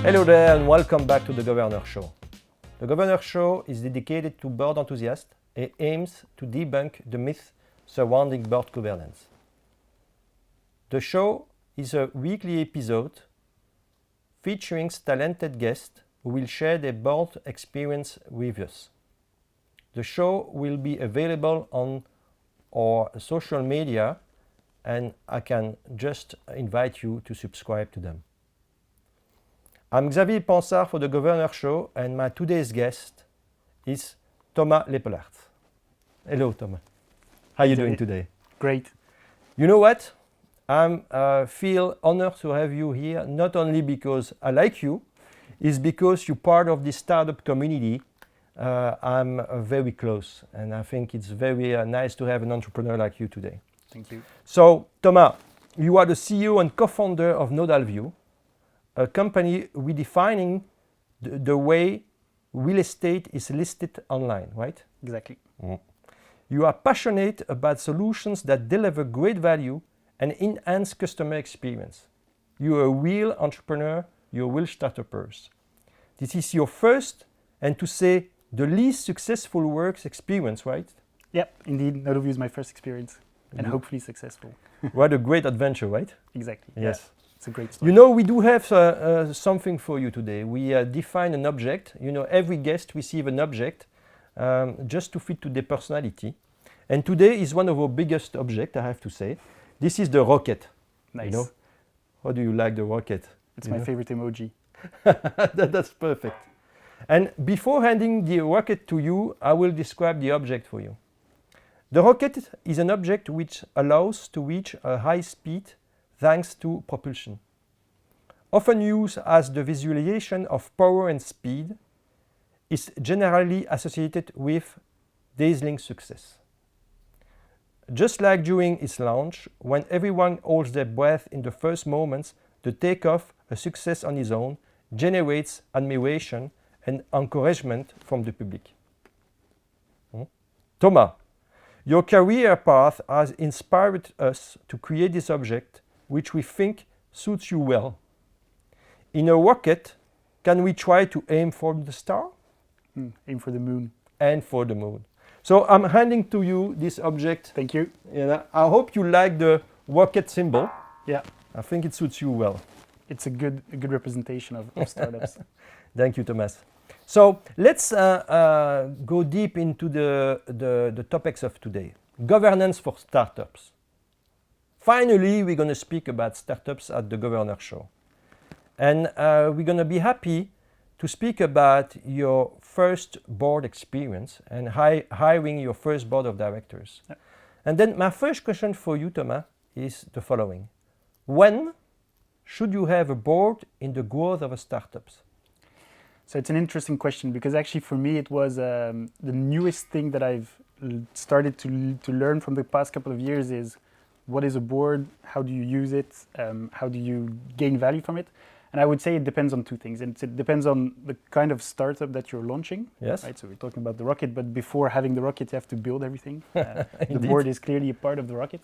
Hello there and welcome back to the Govrnor Show. The Govrnor Show is dedicated to board enthusiasts and aims to debunk the myths surrounding board governance. The show is a weekly episode featuring talented guests who will share their board experience with us. The show will be available on our social media and I can just invite you to subscribe to them. I'm Xavier Pansard for the Govrnor Show and my today's guest is Thomas Lepelaars. Hello Thomas. How are you doing today? Great. You know what? I feel honored to have you here, not only because I like you, it's because you're part of this startup community. I'm very close and I think it's very nice to have an entrepreneur like you today. Thank you. So Thomas, you are the CEO and co-founder of NodalView, a company redefining the way real estate is listed online, right? Exactly. Mm. You are passionate about solutions that deliver great value and enhance customer experience. You're a real entrepreneur, you're a real startupers. This is your first and to say the least successful works experience, right? Yep, indeed. NodalView is my first experience and hopefully successful. What a great adventure, right? Exactly. Yes. Yeah. It's a great story. You know, we do have something for you today. We define an object. You know, every guest receives an object just to fit to their personality. And today is one of our biggest objects, I have to say. This is the rocket. Nice. You know? How do you like the rocket? It's my favorite emoji. That's perfect. And before handing the rocket to you, I will describe the object for you. The rocket is an object which allows to reach a high speed thanks to propulsion. Often used as the visualization of power and speed, is generally associated with dazzling success. Just like during its launch, when everyone holds their breath in the first moments, the takeoff, a success on its own, generates admiration and encouragement from the public. Thomas, your career path has inspired us to create this object, which we think suits you well. In a rocket, can we try to aim for the star? Aim for the moon. And for the moon. So I'm handing to you this object. Thank you. I hope you like the rocket symbol. Yeah. I think it suits you well. It's a good representation of startups. Thank you, Thomas. So let's go deep into the topics of today. Governance for startups. Finally, we're going to speak about startups at the Govrnor Show. And we're going to be happy to speak about your first board experience and hiring your first board of directors. Yeah. And then my first question for you, Thomas, is the following. When should you have a board in the growth of a startups? So it's an interesting question because actually for me it was the newest thing that I've started to learn from the past couple of years is what is a board, how do you use it, how do you gain value from it? And I would say it depends on two things. And it depends on the kind of startup that you're launching. Yes. Right? So we're talking about the rocket, but before having the rocket, you have to build everything. The board is clearly a part of the rocket.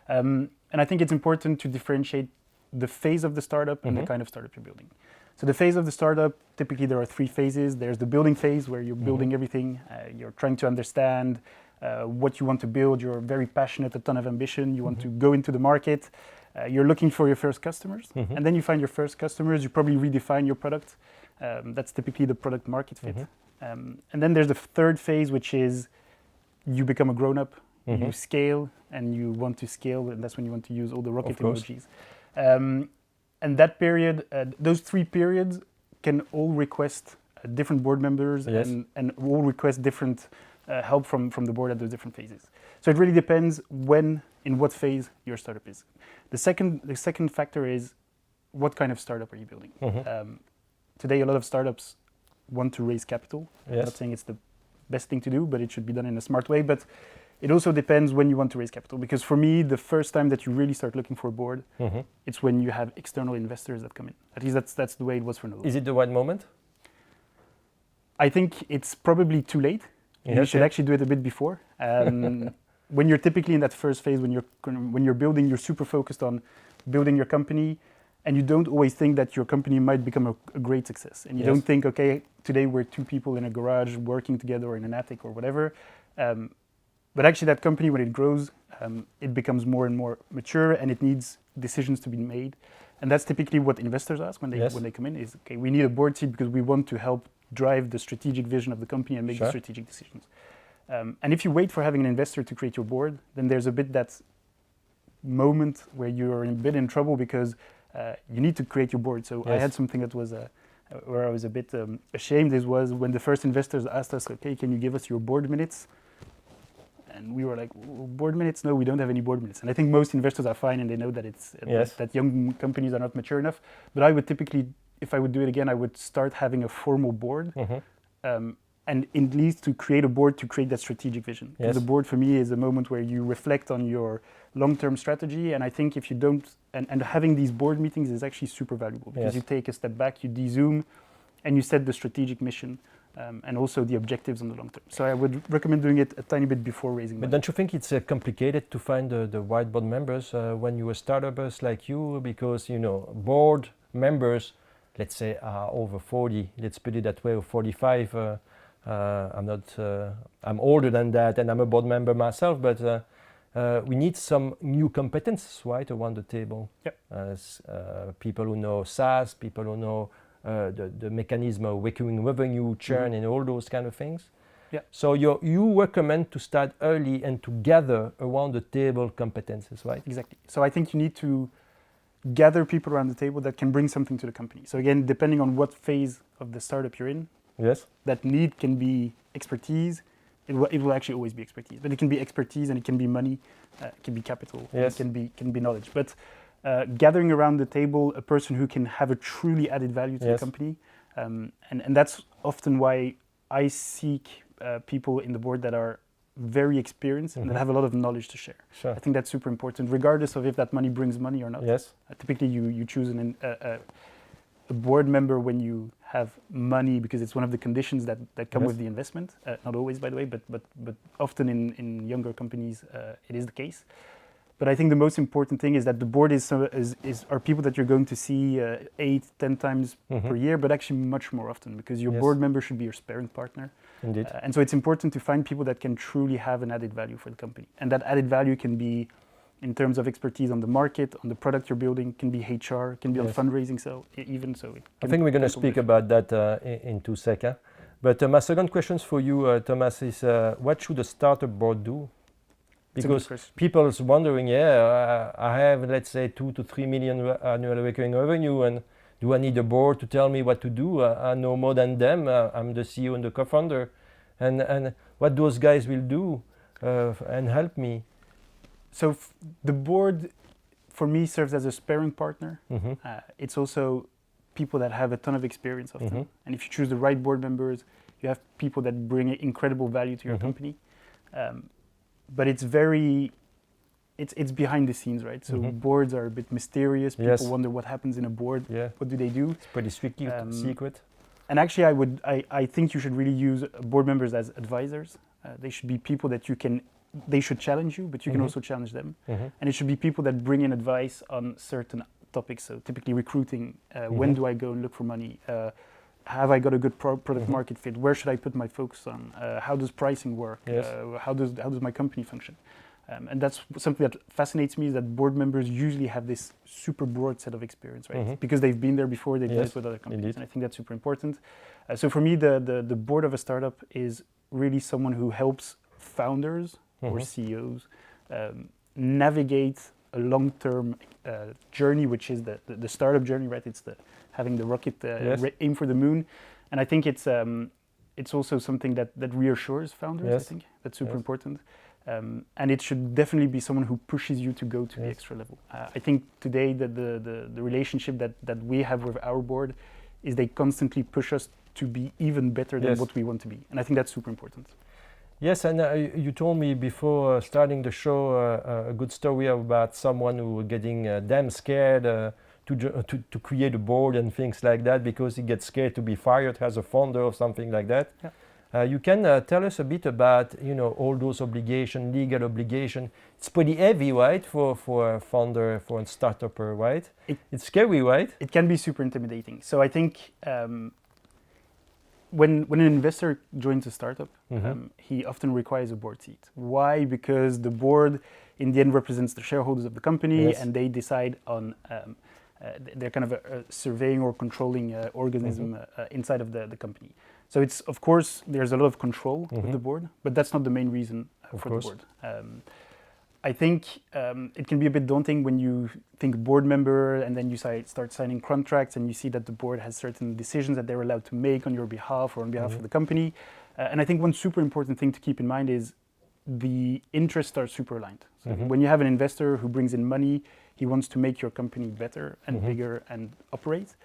And I think it's important to differentiate the phase of the startup and the kind of startup you're building. So the phase of the startup, typically there are three phases. There's the building phase where you're building everything. You're trying to understand what you want to build. You're very passionate, a ton of ambition. You want to go into the market. You're looking for your first customers. And then you find your first customers. You probably redefine your product. That's typically the product market fit. And then there's the third phase, which is you become a grown-up. You scale and you want to scale. And that's when you want to use all the rocket emojis. And that period, those 3 periods can all request different board members and all request different help from the board at those different phases. So it really depends in what phase your startup is. The second factor is what kind of startup are you building? Today, a lot of startups want to raise capital. I'm not saying it's the best thing to do, but it should be done in a smart way. But it also depends when you want to raise capital. Because for me, the first time that you really start looking for a board, it's when you have external investors that come in. At least that's the way it was for Nodal. Is it the right moment? I think it's probably too late. You should actually do it a bit before. When you're typically in that first phase, when you're building, you're super focused on building your company, and you don't always think that your company might become a great success. And you don't think, okay, today we're 2 people in a garage working together or in an attic or whatever. But actually that company, when it grows, it becomes more and more mature and it needs decisions to be made. And that's typically what investors ask when they come in is, okay, we need a board seat because we want to help drive the strategic vision of the company and make the strategic decisions. And if you wait for having an investor to create your board, then there's a bit that moment where you're a bit in trouble because you need to create your board. So I had something that was where I was a bit ashamed. This was when the first investors asked us, okay, can you give us your board minutes? And we were like, board minutes? No, we don't have any board minutes. And I think most investors are fine and they know that it's that young companies are not mature enough. But I would typically, if I would do it again, I would start having a formal board. And it leads to create a board to create that strategic vision. Because the board for me is a moment where you reflect on your long-term strategy. And I think if you don't, and having these board meetings is actually super valuable because you take a step back, you de-zoom, and you set the strategic mission and also the objectives on the long term. So I would recommend doing it a tiny bit before raising money. But don't you think it's complicated to find the right board members when you're a startup like you? Because, you know, board members, let's say, are over 40, let's put it that way, or 45. I'm older than that and I'm a board member myself, but we need some new competences, right, around the table. People who know SaaS, people who know the mechanism of recurring revenue, churn, and all those kind of things. So you recommend to start early and to gather around the table competences, right? Exactly. So I think you need to gather people around the table that can bring something to the company. So again, depending on what phase of the startup you're in, that need can be expertise. It will actually always be expertise, but it can be expertise and it can be money, it can be capital, it can be knowledge. But gathering around the table a person who can have a truly added value to the company, and that's often why I seek people in the board that are very experienced and that have a lot of knowledge to share. I think that's super important, regardless of if that money brings money or not. Typically, you choose a board member when you have money because it's one of the conditions that come with the investment. Not always, by the way, but often in younger companies it is the case. But I think the most important thing is that the board are people that you're going to see 8-10 times per year, but actually much more often because your board member should be your sparring partner. Indeed. And so it's important to find people that can truly have an added value for the company. And that added value can be in terms of expertise on the market, on the product you're building, can be HR, can be on fundraising. So even so, I think we're going to speak about that in 2 seconds. But my second question for you, Thomas, is what should a startup board do? Because people's wondering, I have, let's say, 2 to 3 million annual recurring revenue, and do I need a board to tell me what to do? I know more than them. I'm the CEO and the co-founder, and what those guys will do and help me. So the board, for me, serves as a sparring partner. It's also people that have a ton of experience often. And if you choose the right board members, you have people that bring incredible value to your company. But it's behind the scenes, right? So boards are a bit mysterious. People wonder what happens in a board. What do they do? It's pretty strictly secret. And actually, I think you should really use board members as advisors. They should be people that they should challenge you, but you can also challenge them. And it should be people that bring in advice on certain topics. So typically recruiting, when do I go and look for money? Have I got a good product market fit? Where should I put my focus on? How does pricing work? How does my company function? And that's something that fascinates me, is that board members usually have this super broad set of experience, right? Because they've been there before, they've done it with other companies. And I think that's super important. So for me, the board of a startup is really someone who helps founders or CEOs navigate a long-term journey, which is the startup journey, right? It's having the rocket aim for the moon. And I think it's also something that reassures founders. I think that's super important. And it should definitely be someone who pushes you to go to the extra level. I think today the relationship that we have with our board is they constantly push us to be even better than what we want to be. And I think that's super important. Yes, and you told me before starting the show a good story about someone who was getting damn scared to create a board and things like that because he gets scared to be fired as a founder or something like that. You can tell us a bit about, all those obligations, legal obligation. It's pretty heavy, right, for a founder, for a startupper, right? It's scary, right? It can be super intimidating. So I think when an investor joins a startup, he often requires a board seat. Why? Because the board, in the end, represents the shareholders of the company, and they decide on. They're kind of a surveying or controlling organism inside of the company. So it's, of course, there's a lot of control with the board, but that's not the main reason for the board. I think it can be a bit daunting when you think board member and then you start signing contracts and you see that the board has certain decisions that they're allowed to make on your behalf or on behalf of the company. And I think one super important thing to keep in mind is the interests are super aligned. So when you have an investor who brings in money, he wants to make your company better and bigger and operate,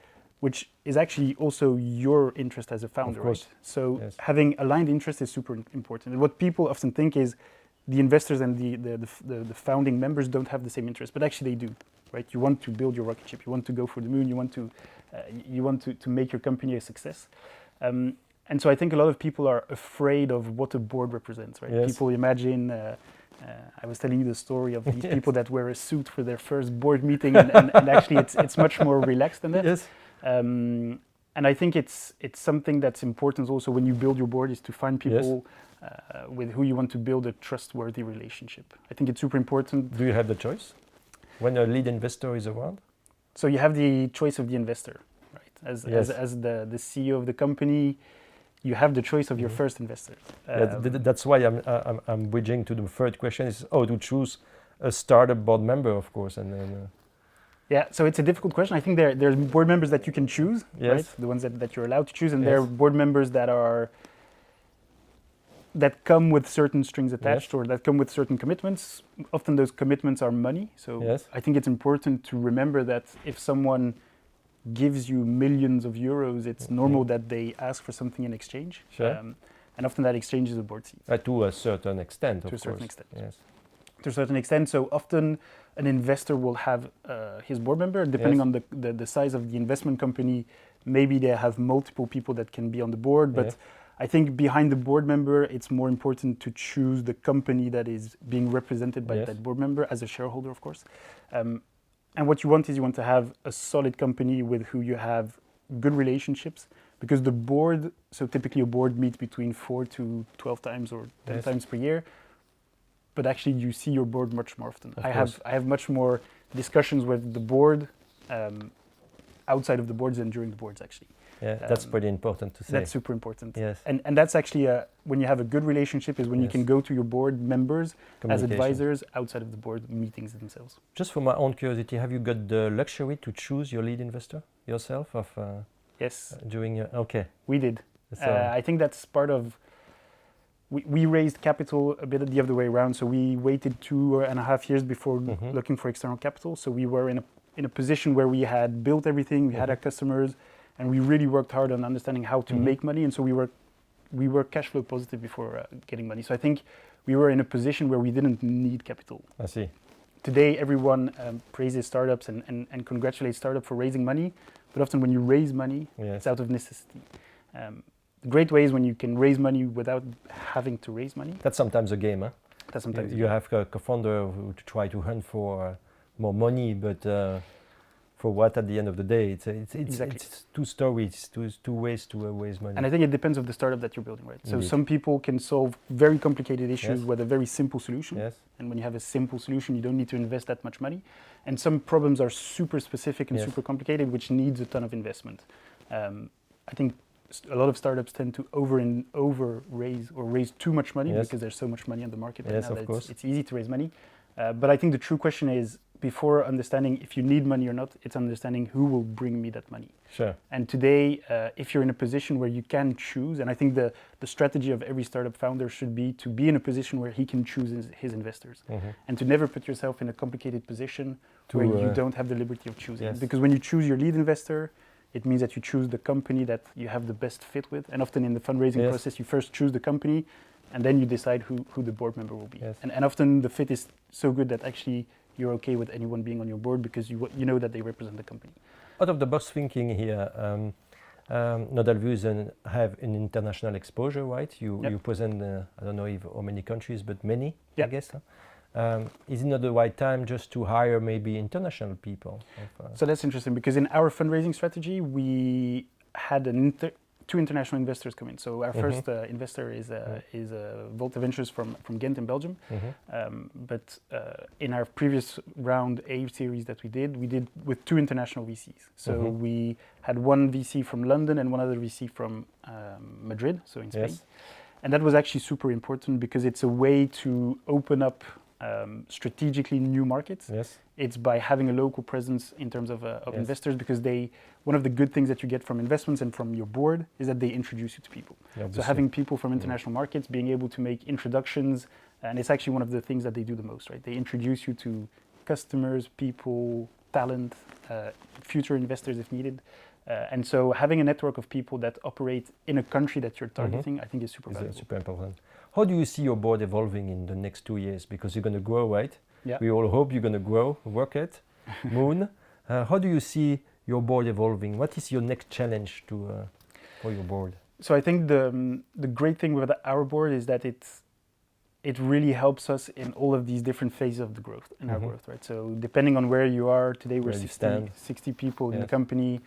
which is actually also your interest as a founder, right? So having aligned interests is super important. And what people often think is the investors and the founding members don't have the same interest, but actually they do, right? You want to build your rocket ship, you want to go for the moon, you want to make your company a success. And so I think a lot of people are afraid of what a board represents, right? People imagine. I was telling you the story of these people that wear a suit for their first board meeting, and actually it's much more relaxed than that. And I think it's something that's important also when you build your board is to find people with who you want to build a trustworthy relationship. I think it's super important. Do you have the choice when a lead investor is around? So you have the choice of the investor, right? As the CEO of the company, you have the choice of your first investor. That's why I'm bridging to the third question: is how to choose a startup board member, of course, and then. Yeah, so it's a difficult question. I think there's board members that you can choose, right? The ones that you're allowed to choose, and there are board members that come with certain strings attached or that come with certain commitments. Often those commitments are money. So I think it's important to remember that if someone gives you millions of euros, it's normal that they ask for something in exchange. And often that exchange is a board seat. To a certain extent, of course. To a certain extent. To a certain extent. So often an investor will have his board member, depending on the size of the investment company. Maybe they have multiple people that can be on the board, but I think behind the board member, it's more important to choose the company that is being represented by that board member as a shareholder, of course. And what you want is you want to have a solid company with who you have good relationships, because the board, so typically a board meets between 4 to 12 times or 10 times per year, but actually you see your board much more often. I have much more discussions with the board outside of the boards than during the boards, actually. Yeah, that's pretty important to say. That's super important. And that's actually, when you have a good relationship is when you can go to your board members as advisors outside of the board meetings themselves. Just for my own curiosity, have you got the luxury to choose your lead investor yourself? Yes. We did. I think that's part of, we raised capital a bit the other way around. So we waited 2.5 years before looking for external capital. So we were in a position where we had built everything, we had our customers, and we really worked hard on understanding how to make money. And so we were cash flow positive before getting money. So I think we were in a position where we didn't need capital. I see. Today, everyone praises startups and congratulates startups for raising money. But often when you raise money, it's out of necessity. The great way is when you can raise money without having to raise money. That's sometimes a game, huh? That's sometimes you have a co-founder who try to hunt for more money, but for what at the end of the day? It's two stories, two ways to raise money. And I think it depends on the startup that you're building, right? So some people can solve very complicated issues with a very simple solution. And when you have a simple solution, you don't need to invest that much money. And some problems are super specific and super complicated, which needs a ton of investment. I think a lot of startups tend to over raise or raise too much money because there's so much money on the market right now that it's easy to raise money. But I think the true question is, before understanding if you need money or not, it's understanding who will bring me that money. And today, if you're in a position where you can choose, and I think the strategy of every startup founder should be to be in a position where he can choose his investors, and to never put yourself in a complicated position where you don't have the liberty of choosing. Because when you choose your lead investor, it means that you choose the company that you have the best fit with. And often in the fundraising process, you first choose the company, and then you decide who the board member will be. And often the fit is so good that actually you're okay with anyone being on your board because you know that they represent the company. Out of the box thinking here, Nodalview have an international exposure, right? You Yep. present, I don't know if how many countries, but many, I Yep. guess. Huh? Is it not the right time just to hire maybe international people? So that's interesting because in our fundraising strategy, we had two international investors come in. So our first investor is Volta Ventures from Ghent in Belgium. But in our previous round A series that we did with two international VCs. So we had one VC from London and one other VC from Madrid, so in Spain. Yes. And that was actually super important because it's a way to open up strategically new markets. Yes. It's by having a local presence in terms of investors, because one of the good things that you get from investments and from your board is that they introduce you to people. Yeah, so having people from international markets, being able to make introductions, and it's actually one of the things that they do the most, right? They introduce you to customers, people, talent, future investors if needed. And so having a network of people that operate in a country that you're targeting, I think is super valuable. Super important. How do you see your board evolving in the next 2 years? Because you're going to grow, right? Yeah. We all hope you're going to grow, work it, Moon. How do you see your board evolving? What is your next challenge for your board? So I think the great thing with our board is that it really helps us in all of these different phases of the growth, in our growth, right? So depending on where you are, today we're 60 people in the company.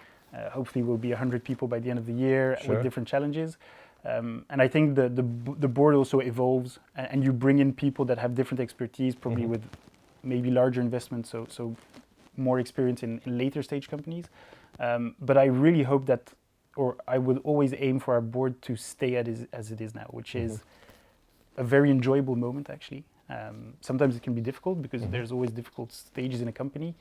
Hopefully we'll be 100 people by the end of the year with different challenges. And I think the board also evolves, and you bring in people that have different expertise, probably with maybe larger investments, so more experience in later stage companies. But I really hope that, or I would always aim for our board to stay as it is now, which is a very enjoyable moment, actually. Sometimes it can be difficult because there's always difficult stages in a company,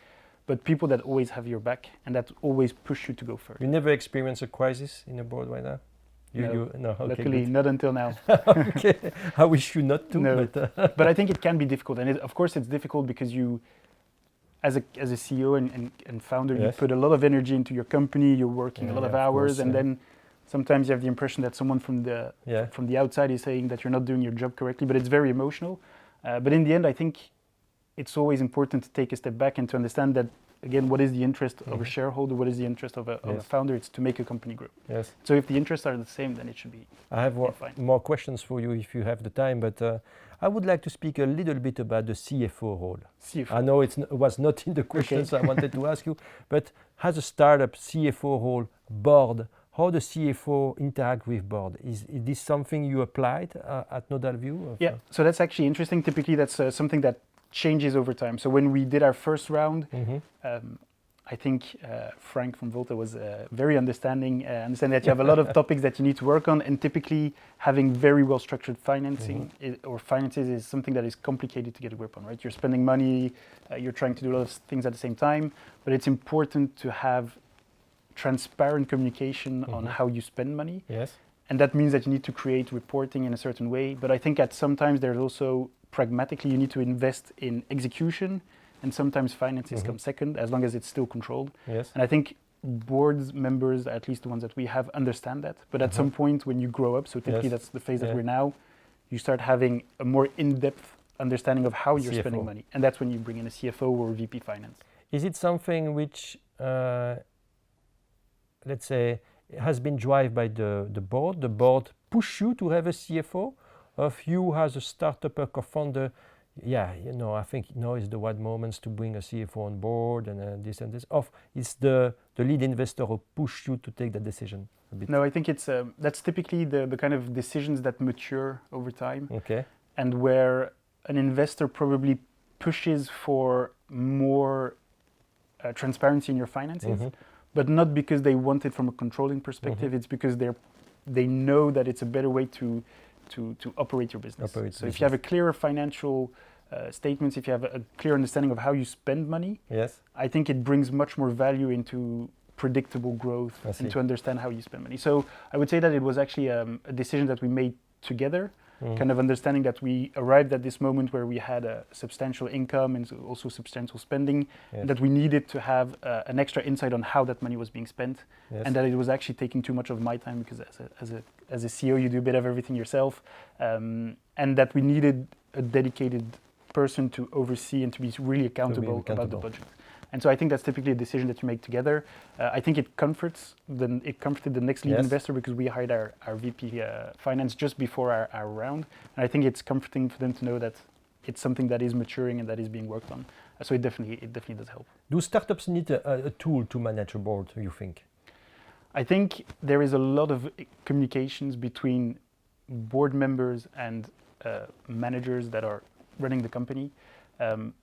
but people that always have your back and that always push you to go further. You never experience a crisis in a board right now? No, okay, luckily good. not until now. Okay, I wish you not to. No. But, but I think it can be difficult, and of course it's difficult because you, as a CEO and founder, you put a lot of energy into your company. You're working a lot of hours, and then sometimes you have the impression that someone from the outside is saying that you're not doing your job correctly. But it's very emotional. But in the end, I think it's always important to take a step back and to understand that, again, what is the interest of a shareholder? What is the interest of a founder? It's to make a company grow. Yes. So if the interests are the same, then it should be. I have fine. more questions for you if you have the time, but I would like to speak a little bit about the CFO role. CFO. I know it was not in the questions I wanted to ask you, but as a startup CFO role, board, how the CFO interact with board? Is this something you applied at Nodalview? Yeah, so that's actually interesting. Typically, that's something that changes over time. So when we did our first round, I think Frank from Volta was very understanding that you have a lot of topics that you need to work on, and typically having very well structured financing or finances is something that is complicated to get a grip on, right? You're spending money, you're trying to do a lot of things at the same time, but it's important to have transparent communication on how you spend money. Yes. And that means that you need to create reporting in a certain way, but I think at sometimes there's also pragmatically you need to invest in execution, and sometimes finances come second, as long as it's still controlled. Yes. And I think board members, at least the ones that we have, understand that. But at some point when you grow up, so typically that's the phase that we're now, you start having a more in-depth understanding of how you're spending money. And that's when you bring in a CFO or a VP finance. Is it something which, let's say, has been driven by the board? The board push you to have a CFO? Of you as a startup or co-founder, I think now is the right moments to bring a CFO on board and this and this. Or is the lead investor who push you to take the decision a bit? No, I think it's that's typically the kind of decisions that mature over time. Okay. And where an investor probably pushes for more transparency in your finances, but not because they want it from a controlling perspective. It's because they know that it's a better way to operate your business. So if you have a clearer financial statements, if you have a clear understanding of how you spend money, I think it brings much more value into predictable growth and to understand how you spend money. So I would say that it was actually a decision that we made together, kind of understanding that we arrived at this moment where we had a substantial income and also substantial spending, and that we needed to have an extra insight on how that money was being spent, and that it was actually taking too much of my time because as a CEO you do a bit of everything yourself, and that we needed a dedicated person to oversee and to be really accountable about the budget. And so I think that's typically a decision that you make together. I think it comforted the next lead investor because we hired our VP finance just before our round. And I think it's comforting for them to know that it's something that is maturing and that is being worked on. So it definitely does help. Do startups need a tool to manage a board, you think? I think there is a lot of communications between board members and managers that are running the company.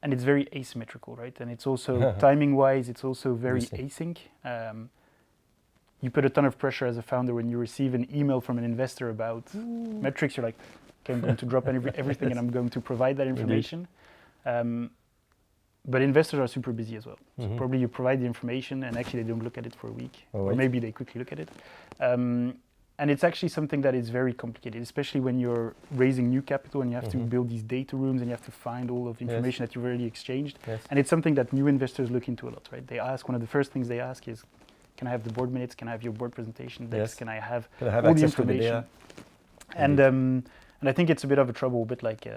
And it's very asymmetrical, right? And it's also timing-wise, it's also very async. You put a ton of pressure as a founder when you receive an email from an investor about metrics. You're like, okay, I'm going to drop everything and I'm going to provide that information. But investors are super busy as well. So probably you provide the information and actually they don't look at it for a week. Or maybe they quickly look at it. And it's actually something that is very complicated, especially when you're raising new capital and you have to build these data rooms and you have to find all of the information that you've already exchanged. And it's something that new investors look into a lot, right? They ask, one of the first things they ask is, can I have the board minutes? Can I have your board presentation decks? Can I have all the information? And I think it's a bit of a trouble, but like,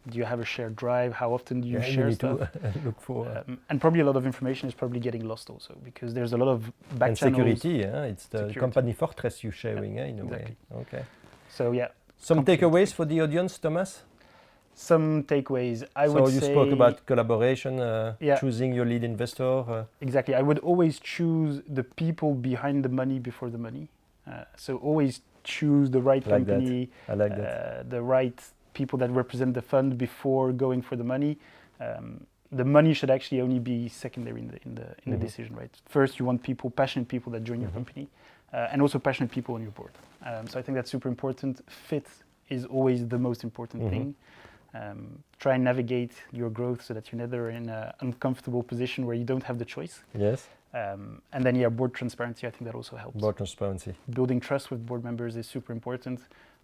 do you have a shared drive? How often do you share stuff? Look for and probably a lot of information is probably getting lost also because there's a lot of back channels. Security, it's the company fortress you're sharing in a way. Okay. So yeah. Some takeaways for the audience, Thomas? Some takeaways, I would say. So you spoke about collaboration, choosing your lead investor. Exactly. I would always choose the people behind the money before the money. So always choose the right company, I like that. The right people that represent the fund before going for the money. The money should actually only be secondary in the decision, right? First, you want people, passionate people that join your company, and also passionate people on your board. So I think that's super important. Fit is always the most important thing. Try and navigate your growth so that you're never in an uncomfortable position where you don't have the choice. Yes. And then, board transparency, I think that also helps. Board transparency. Building trust with board members is super important.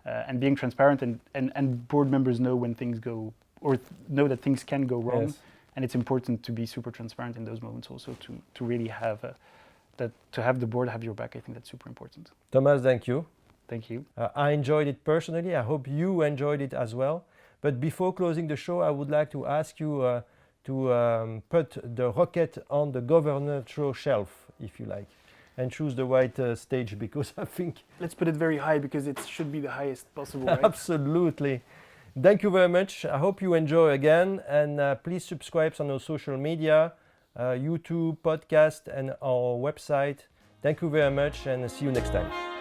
And being transparent and board members know when things go, or know that things can go wrong. Yes. And it's important to be super transparent in those moments also to really have to have the board have your back. I think that's super important. Thomas, thank you. Thank you. I enjoyed it personally. I hope you enjoyed it as well. But before closing the show, I would like to ask you to put the rocket on the Govrnor show shelf, if you like, and choose the right stage, because I think... Let's put it very high, because it should be the highest possible, right? Absolutely. Thank you very much. I hope you enjoy again, and please subscribe on our social media, YouTube, podcast, and our website. Thank you very much, and see you next time.